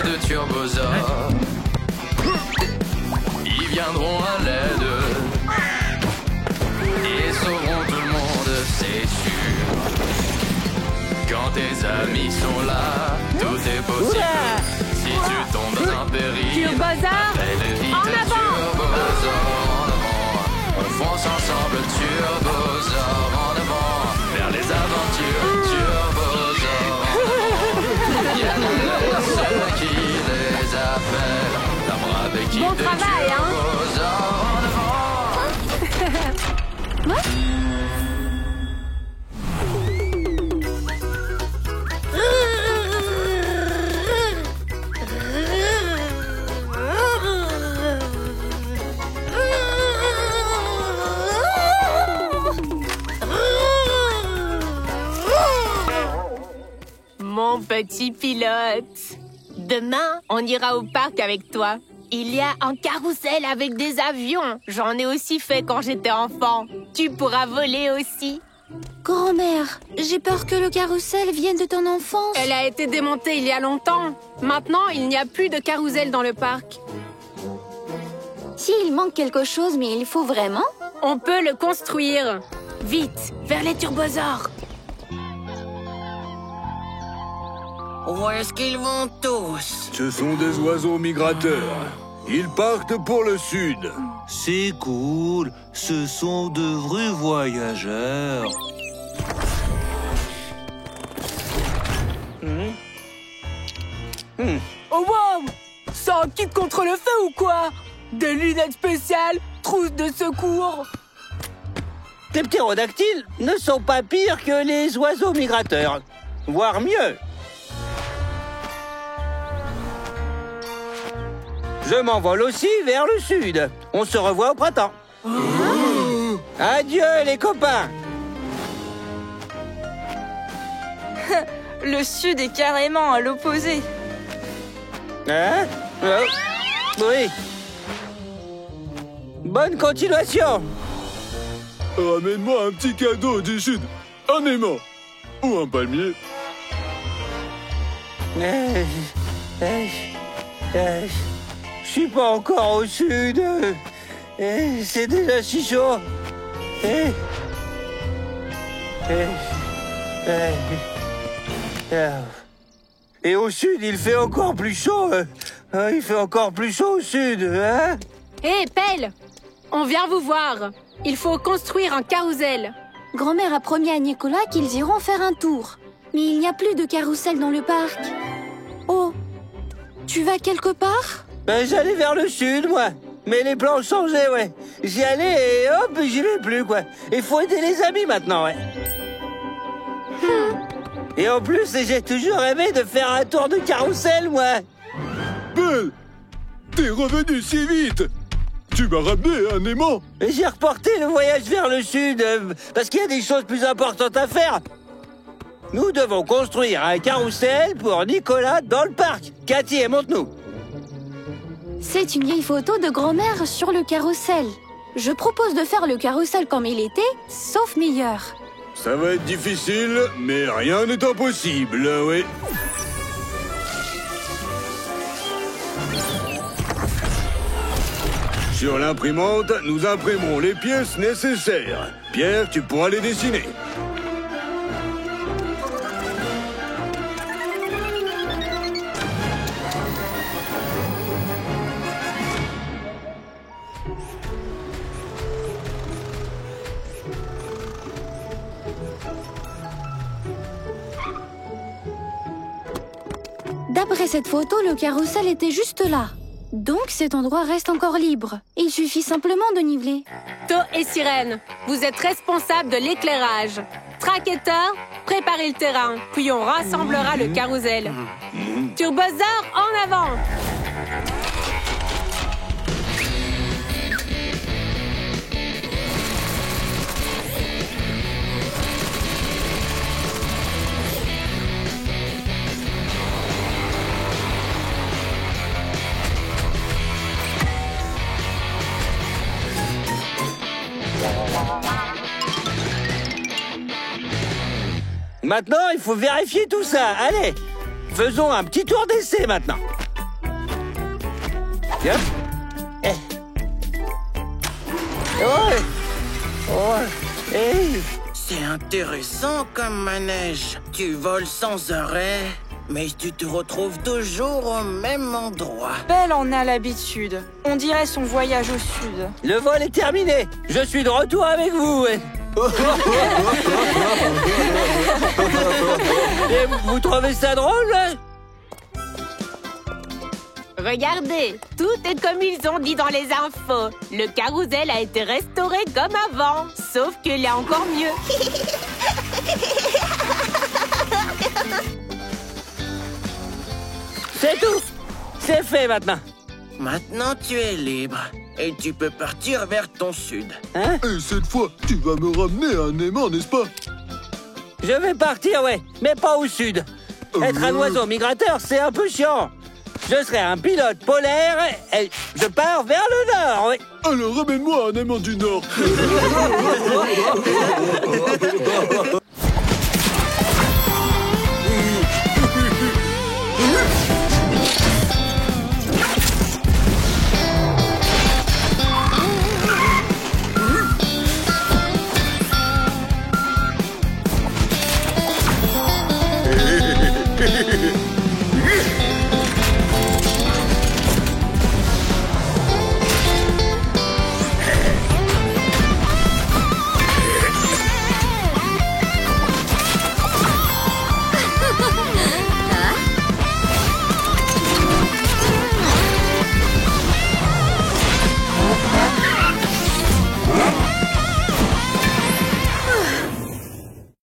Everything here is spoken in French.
de Turbosaur. Ils viendront à l'aide et sauveront tout le monde, c'est sûr. Quand tes amis sont là, tout est possible. Si tu tombes dans un péril, Turbosaur, appelle vite en avant. Turbosaur en avant. On fonce ensemble, Turbosaur en avant. Vers les aventures, Turbosaur en avant. Il y a ceux qui les appellent. La brave équipe Bon de travail, hein. Turbosaur en avant. Mon petit pilote. Demain, on ira au parc avec toi. Il y a un carrousel avec des avions. J'en ai aussi fait quand j'étais enfant. Tu pourras voler aussi. Grand-mère, j'ai peur que le carrousel vienne de ton enfance. Elle a été démontée il y a longtemps. Maintenant, il n'y a plus de carrousel dans le parc. S'il manque quelque chose, mais il faut vraiment. On peut le construire. Vite, vers les turbosaures. Où est-ce qu'ils vont tous? Ce sont des oiseaux migrateurs. Ils partent pour le sud. C'est cool, ce sont de vrais voyageurs. Oh wow! C'est un kit contre le feu ou quoi? Des lunettes spéciales, trousse de secours. Les ptérodactyles ne sont pas pires que les oiseaux migrateurs, voire mieux. Je m'envole aussi vers le sud. On se revoit au printemps. Adieu les copains. Le sud est carrément à l'opposé. Hein? Oui. Bonne continuation. Ramène-moi un petit cadeau du sud. Un aimant. Ou un palmier. Je suis pas encore au sud. C'est déjà si chaud. Et au sud, il fait encore plus chaud. Il fait encore plus chaud au sud. Hein? Hé, Pelle! On vient vous voir. Il faut construire un carrousel. Grand-mère a promis à Nicolas qu'ils iront faire un tour. Mais il n'y a plus de carrousel dans le parc. Oh, tu vas quelque part? J'allais vers le sud, moi. Mais les plans ont changé, ouais. J'y allais et hop, j'y vais plus, quoi. Il faut aider les amis maintenant, ouais. Et en plus, j'ai toujours rêvé de faire un tour de carrousel, moi. Belle, t'es revenu si vite. Tu m'as ramené un aimant. Et j'ai reporté le voyage vers le sud, parce qu'il y a des choses plus importantes à faire. Nous devons construire un carrousel pour Nicolas dans le parc. Cathy, montre-nous. C'est une vieille photo de grand-mère sur le carrousel. Je propose de faire le carrousel comme il était, sauf meilleur. Ça va être difficile, mais rien n'est impossible, oui. Sur l'imprimante, nous imprimerons les pièces nécessaires. Pierre, tu pourras les dessiner. D'après cette photo, le carrousel était juste là. Donc cet endroit reste encore libre. Il suffit simplement de niveler. To et Sirène, vous êtes responsables de l'éclairage. Tracketeur, préparez le terrain, puis on rassemblera le carrousel. Turbosaur, en avant! Maintenant, il faut vérifier tout ça. Allez, faisons un petit tour d'essai maintenant. Tiens. Ouais. Ouais. Hey. C'est intéressant comme manège. Tu voles sans arrêt, mais tu te retrouves toujours au même endroit. Belle en a l'habitude. On dirait son voyage au sud. Le vol est terminé. Je suis de retour avec vous. Et vous trouvez ça drôle? Regardez, tout est comme ils ont dit dans les infos. Le carrousel a été restauré comme avant, sauf qu'il est encore mieux. C'est tout. C'est fait maintenant. Maintenant, tu es libre et tu peux partir vers ton sud. Hein? Et cette fois, tu vas me ramener un aimant, n'est-ce pas? Je vais partir, ouais, mais pas au sud. Être un oiseau migrateur, c'est un peu chiant. Je serai un pilote polaire et je pars vers le nord, oui. Alors ramène-moi un aimant du Nord.